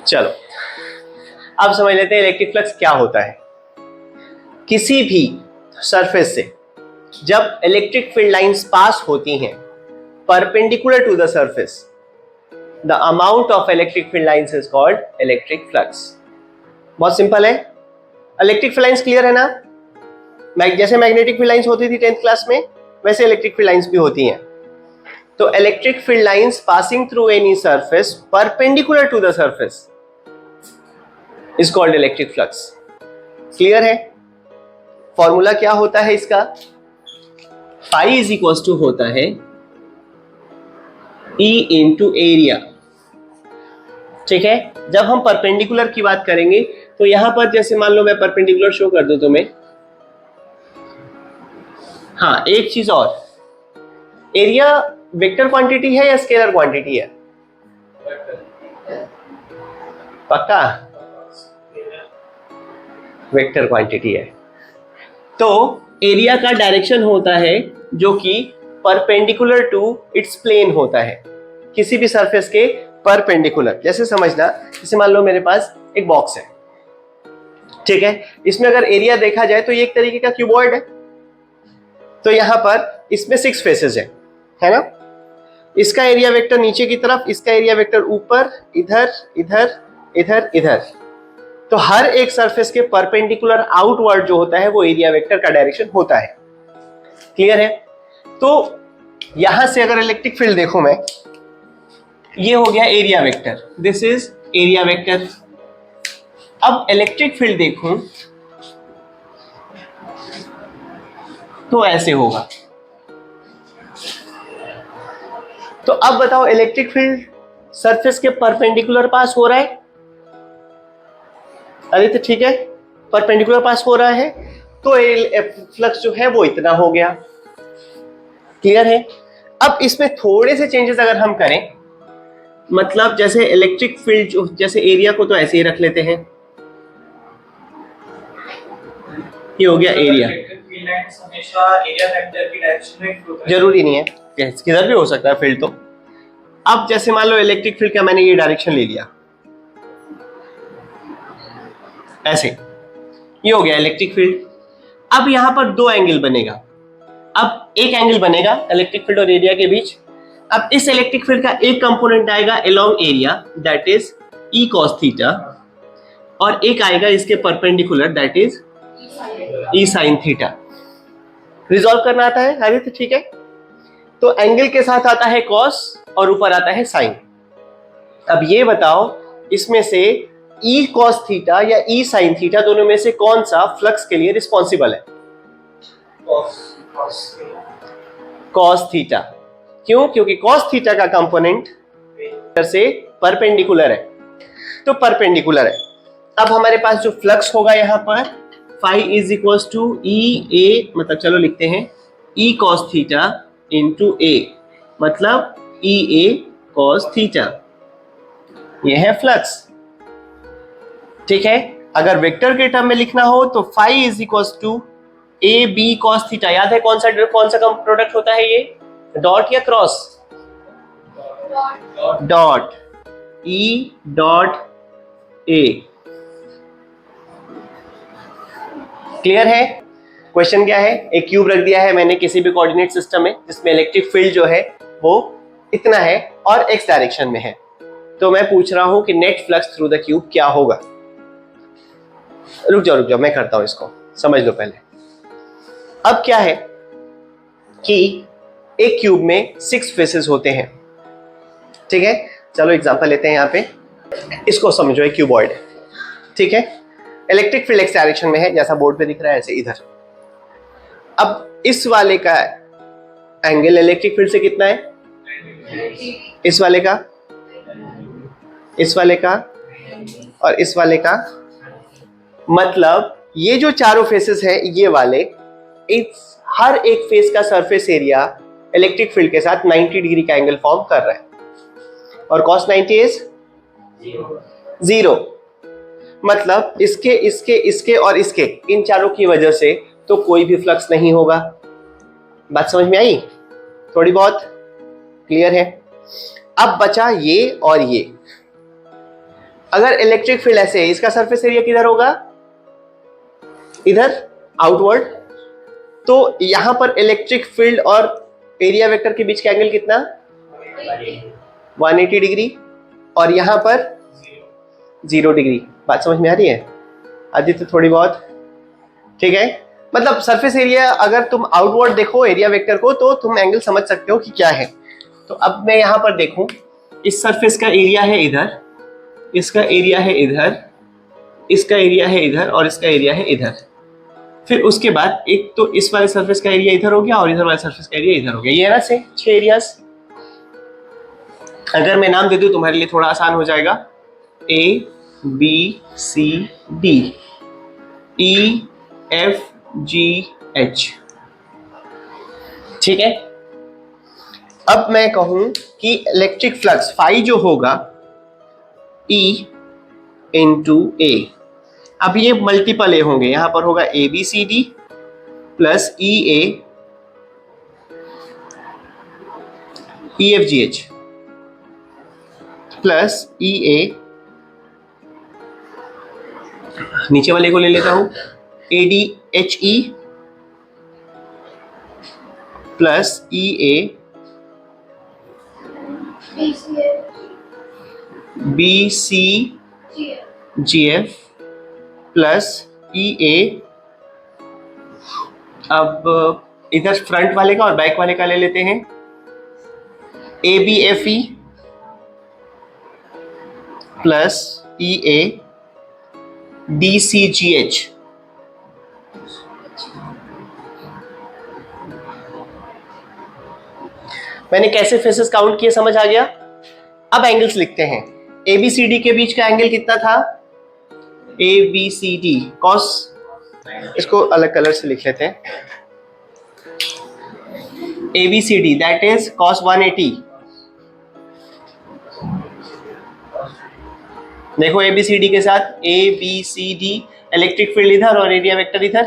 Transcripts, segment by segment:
चलो अब समझ लेते हैं इलेक्ट्रिक फ्लक्स क्या होता है। किसी भी सरफेस से जब इलेक्ट्रिक फील्ड लाइंस पास होती हैं perpendicular to the surface, the amount of electric field lines is called electric flux. बहुत सिंपल है। इलेक्ट्रिक फील्ड लाइंस क्लियर है ना? जैसे मैग्नेटिक फील्ड लाइंस होती थी 10th क्लास में, वैसे इलेक्ट्रिक फील्ड लाइंस भी होती हैं। तो electric field lines passing through any surface perpendicular to the surface is called electric flux. Clear है? फॉर्मूला क्या होता है इसका? फाई इज इक्वल टू होता है E इंटू एरिया। ठीक है, जब हम परपेंडिकुलर की बात करेंगे तो यहां पर जैसे मान लो मैं परपेंडिकुलर शो कर दूं तुम्हें। हाँ, एक चीज और, एरिया वेक्टर क्वांटिटी है या स्केलर क्वांटिटी है? पक्का वेक्टर क्वांटिटी है। तो एरिया का डायरेक्शन होता है जो कि परपेंडिकुलर टू इट्स प्लेन होता है, किसी भी सरफेस के परपेंडिकुलर। जैसे समझना, जैसे मान लो मेरे पास एक बॉक्स है, ठीक है, इसमें अगर एरिया देखा जाए तो ये एक तरीके का क्यूबॉइड है। तो यहां पर इसमें 6 फेसेस है ना? इसका एरिया वेक्टर नीचे की तरफ, इसका एरिया वेक्टर ऊपर, इधर इधर इधर इधर। तो हर एक सरफेस के परपेंडिकुलर आउटवर्ड जो होता है वो एरिया वेक्टर का डायरेक्शन होता है। क्लियर है? तो यहां से अगर इलेक्ट्रिक फील्ड देखो मैं, ये हो गया area vector, this is area vector. अब इलेक्ट्रिक फील्ड देखूं तो ऐसे होगा। तो अब बताओ इलेक्ट्रिक फील्ड सरफेस के परपेंडिकुलर पास हो रहा है? अरे तो ठीक है, परपेंडिकुलर पास हो रहा है तो फ्लक्स जो है वो इतना हो गया। क्लियर है? अब इसमें थोड़े से चेंजेस अगर हम करें, मतलब जैसे इलेक्ट्रिक फील्ड जो, जैसे एरिया को तो ऐसे ही रख लेते हैं, ये हो गया एरिया। जरूरी नहीं है, किधर भी हो सकता है फील्ड। तो अब जैसे मान लो इलेक्ट्रिक फील्ड का मैंने ये डायरेक्शन ले लिया, ऐसे, ये हो गया इलेक्ट्रिक फील्ड। अब यहां पर 2 एंगल बनेगा। अब एक एंगल बनेगा इलेक्ट्रिक फील्ड और एरिया के बीच। अब इस इलेक्ट्रिक फील्ड का एक कंपोनेंट आएगा along area, that is E cos theta, और एक आएगा इसके perpendicular, that is E sin theta. Resolve करना आता है? अरे तो ठीक है। तो एंगल के साथ आता है cos और ऊपर आता है sin। अब ये बताओ इसमें से E cos थीटा या E sin थीटा दोनों में से कौन सा फ्लक्स के लिए रिस्पॉन्सिबल है? cos theta. क्यों? क्योंकि cos थीटा का कंपोनेंट से परपेंडिकुलर है, तो परपेंडिकुलर है। अब हमारे पास जो फ्लक्स होगा यहां पर फाई इज इक्वल टू ई ए, मतलब चलो लिखते हैं E cos थीटा इंटू ए, मतलब ई ए cos थीटा। ये है फ्लक्स। ठीक है, अगर वेक्टर के टर्म में लिखना हो तो phi is equal to A B cos theta. याद है कौन सा प्रोडक्ट होता है ये? डॉट या cross? Dot, E dot A. Clear है? क्वेश्चन क्या है? एक क्यूब रख दिया है मैंने किसी भी कोऑर्डिनेट सिस्टम में जिसमें इलेक्ट्रिक फील्ड जो है वो इतना है और एक्स डायरेक्शन में है। तो मैं पूछ रहा हूं कि net flux through the cube क्या होगा। रुक जाओ मैं करता हूं इसको, समझ लो पहले। अब क्या है कि एक क्यूब में 6 फेसेस होते हैं। ठीक है, चलो एग्जांपल लेते हैं। यहां पे इसको समझो, एक क्यूबॉइड है, ठीक है, इलेक्ट्रिक फील्ड एक्स डायरेक्शन में है जैसा बोर्ड पे दिख रहा है ऐसे इधर। अब इस वाले का एंगल इलेक्ट्रिक फील्ड से कितना है? इस वाले का, इस वाले का और इस वाले का। मतलब ये जो चारों फेसेस है ये वाले, इस हर एक फेस का सरफेस एरिया इलेक्ट्रिक फील्ड के साथ 90 डिग्री का एंगल फॉर्म कर रहा है, और cos 90 इज 0। मतलब इसके इसके इसके और इसके, इन चारों की वजह से तो कोई भी फ्लक्स नहीं होगा। बात समझ में आई? थोड़ी बहुत क्लियर है? अब बचा ये और ये। अगर इलेक्ट्रिक फील्ड ऐसे है, इसका सरफेस एरिया किधर होगा, इधर आउटवर्ड, तो यहां पर इलेक्ट्रिक फील्ड और एरिया वेक्टर के बीच का एंगल कितना, 180 डिग्री, और यहां पर 0 डिग्री। बात समझ में आ रही है आदित्य थोड़ी बहुत? ठीक है, मतलब सरफेस एरिया अगर तुम आउटवर्ड देखो एरिया वेक्टर को तो तुम एंगल समझ सकते हो कि क्या है। तो अब मैं यहां पर देखूं, इस सरफेस का एरिया है इधर, इसका एरिया है इधर, इसका एरिया है इधर, और इसका एरिया है इधर। फिर उसके बाद एक तो इस वाले सरफेस का एरिया इधर हो गया और इधर वाले सरफेस का एरिया इधर हो गया। ये है ना से 6 एरियाज। अगर मैं नाम दे दूं तुम्हारे लिए थोड़ा आसान हो जाएगा, A B C D E F G H। ठीक है, अब मैं कहूं कि इलेक्ट्रिक फ्लक्स फाई जो होगा E इंटू ए, अब ये मल्टीपल ए होंगे, यहां पर होगा A B C D plus E A E F G H plus E A, नीचे वाले को ले लेता हूं, A D H E plus E A B C G F plus E A. अब इधर फ्रंट वाले का और बैक वाले का ले लेते हैं, A B F E plus E A D C G H. मैंने कैसे फेसेस काउंट किए समझ आ गया? अब एंगल्स लिखते हैं। ए बी सी डी के बीच का एंगल कितना था, A B C D cos, इसको अलग कलर से लिख लेते हैं, A B C D that is cos 180। देखो ए बी सी डी के साथ A B C D, electric field इधर और एरिया वेक्टर इधर,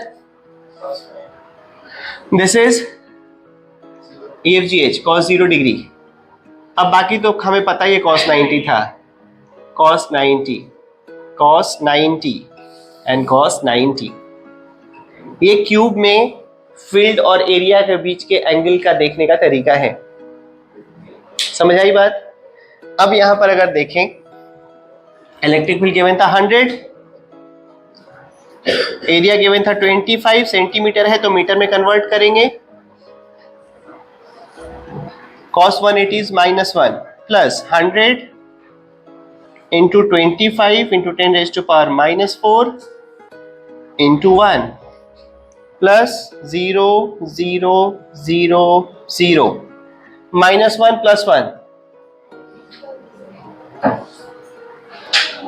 this is E F G H cos 0 degree. अब बाकी तो हमें पता ही है, कॉस 90 था, कॉस 90, कॉस 90 एंड कॉस 90। ये क्यूब में फील्ड और एरिया के बीच के एंगल का देखने का तरीका है। समझ आई बात? अब यहां पर अगर देखें, इलेक्ट्रिक फील्ड गिवन था 100, एरिया गिवन था 25 सेंटीमीटर है, तो मीटर में कन्वर्ट करेंगे। cos 180 is -1 plus 100 into 25 into 10 raised to power -4 into 1 plus 0 0 0 0 -1 plus 1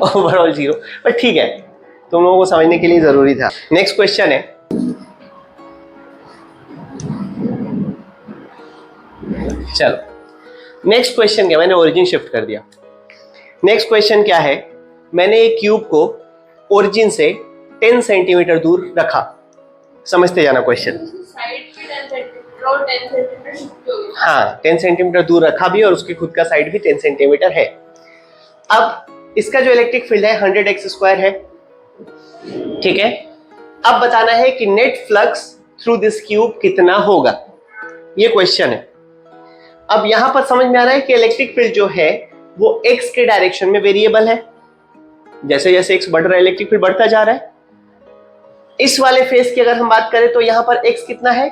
overall 0। पर ठीक है, तुम लोगों को समझने के लिए जरूरी था। नेक्स्ट क्वेश्चन है, चलो नेक्स्ट क्वेश्चन क्या, मैंने ओरिजिन शिफ्ट कर दिया। नेक्स्ट क्वेश्चन क्या है, मैंने एक क्यूब को ओरिजिन से 10 सेंटीमीटर दूर रखा। समझते जाना क्वेश्चन। हाँ, 10 सेंटीमीटर दूर रखा भी और उसकी खुद का साइड भी 10 सेंटीमीटर है। अब इसका जो इलेक्ट्रिक फील्ड है 100x² है, ठीक है। अब बताना है कि net flux through this cube कितना होगा, ये क्वेश्चन है। अब यहां पर समझ में आ रहा है कि इलेक्ट्रिक फील्ड जो है वो x के डायरेक्शन में वेरिएबल है, जैसे जैसे x बढ़ रहा है इलेक्ट्रिक फील्ड बढ़ता जा रहा है। इस वाले फेस की अगर हम बात करें तो यहां पर x कितना है,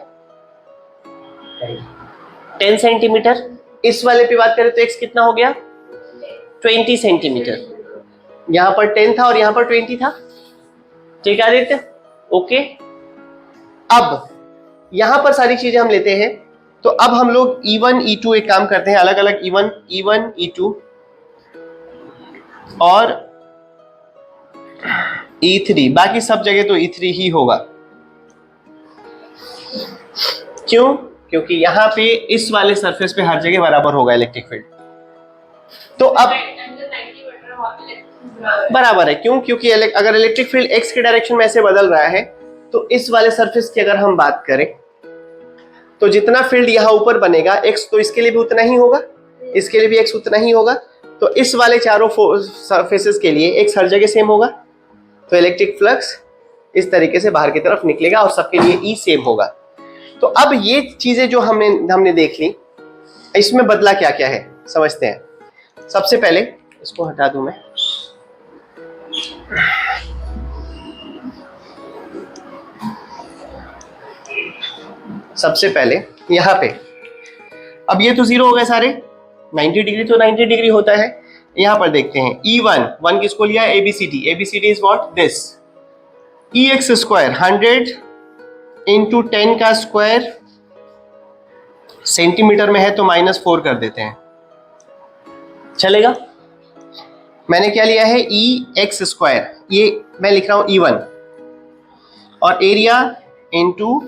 10 सेंटीमीटर। इस वाले पे बात करें तो x कितना हो गया, 20 सेंटीमीटर। यहां पर 10 था और यहां पर 20 था, ठीक है आदित्य? ओके। अब यहां पर सारी चीजें हम लेते हैं, तो अब हम लोग E1 E2 एक काम करते हैं, अलग अलग E1 E2 और E3, बाकी सब जगह तो E3 ही होगा। क्यों? क्योंकि यहां पे इस वाले सरफेस पे हर जगह बराबर होगा इलेक्ट्रिक फील्ड। तो अब बराबर है, क्यों? क्योंकि अगर इलेक्ट्रिक फील्ड x के डायरेक्शन में ऐसे बदल रहा है, तो इस वाले सरफेस की अगर हम बात करें तो जितना फील्ड यहाँ ऊपर बनेगा x तो इसके लिए भी उतना ही होगा, इसके लिए भी x उतना ही होगा। तो इस वाले चारों सरफेसेस के लिए एक हर जगह सेम होगा, तो इलेक्ट्रिक फ्लक्स इस तरीके से बाहर की तरफ निकलेगा और सबके लिए ई सेम होगा। तो अब ये चीजें जो हमने देख ली, इसमें बदला क्या क्या है समझते हैं। सबसे पहले इसको हटा दूं मैं, सबसे पहले यहां पे, अब ये तो जीरो हो गए सारे, 90 डिग्री तो 90 डिग्री होता है। यहां पर देखते हैं E1 किसको लिया, ABCD। ABCD is what, this EX square 100 into 10 का स्क्वायर, सेंटीमीटर में है तो -4 कर देते हैं, चलेगा। मैंने क्या लिया है, EX स्क्वायर, ये मैं लिख रहा हूं E1, और एरिया इंटू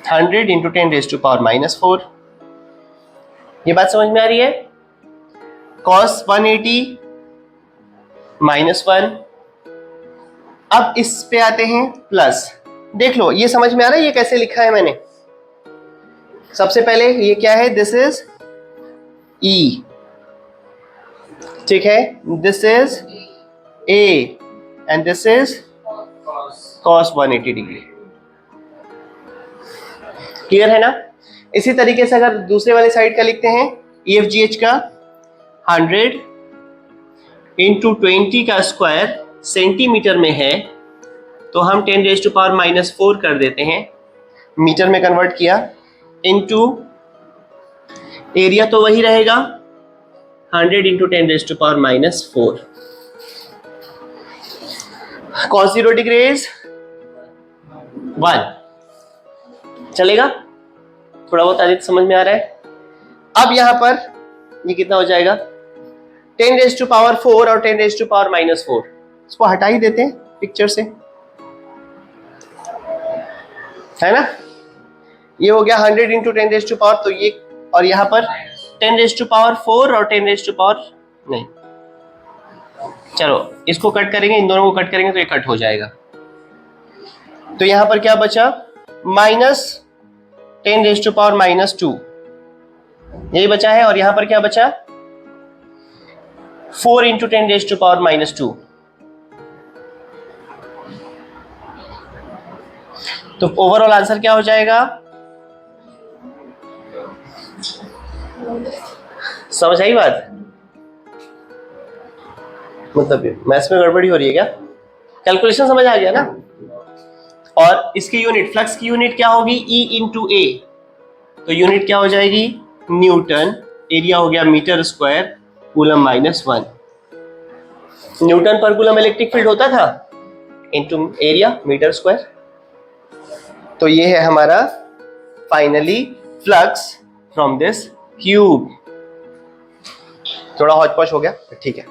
100 इंटू 10⁻⁻⁴। ये बात समझ में आ रही है। cos 180 -1। अब इस पे आते हैं प्लस, देख लो ये समझ में आ रहा है ये कैसे लिखा है मैंने। सबसे पहले ये क्या है, दिस इज E, ठीक है, this is A and this is cos 180 degree. Clear है ना। इसी तरीके से अगर दूसरे वाले साइड का लिखते हैं, EFGH का 100 इंटू 20 का स्क्वायर सेंटीमीटर में है तो हम 10⁻⁻⁴ कर देते हैं, मीटर में कन्वर्ट किया, इंटू एरिया तो वही रहेगा 100 इंटू 10⁻⁻⁴। cos 0 डिग्री इज 1, चलेगा। थोड़ा बहुत आदित्य समझ में आ रहा है। अब यहां पर ये कितना हो जाएगा, 10⁻⁴ और 10⁻⁻⁴, इसको हटा ही देते हैं पिक्चर से, है ना। ये हो गया 100 इंटू 10⁻⁴, तो ये, और यहां पर 10⁻⁴ और 10⁻⁴ नहीं, चलो इसको कट करेंगे, इन दोनों को कट करेंगे तो ये कट हो जाएगा। तो यहां पर क्या बचा, -10⁻⁻², यही बचा है। और यहां पर क्या बचा, 4 इंटू 10⁻⁻²। तो ओवरऑल आंसर क्या हो जाएगा, समझ आई बात। मतलब मैथ्स में गड़बड़ी हो रही है क्या, कैलकुलेशन समझ आ गया ना। और इसकी यूनिट, फ्लक्स की यूनिट क्या होगी, E इंटू A, तो यूनिट क्या हो जाएगी, न्यूटन, एरिया हो गया मीटर स्क्वायर, कूलम -1। न्यूटन पर कूलम इलेक्ट्रिक फील्ड होता था, इंटू एरिया मीटर स्क्वायर। तो ये है हमारा finally flux from this cube. थोड़ा हौच-पौच हो गया, ठीक है।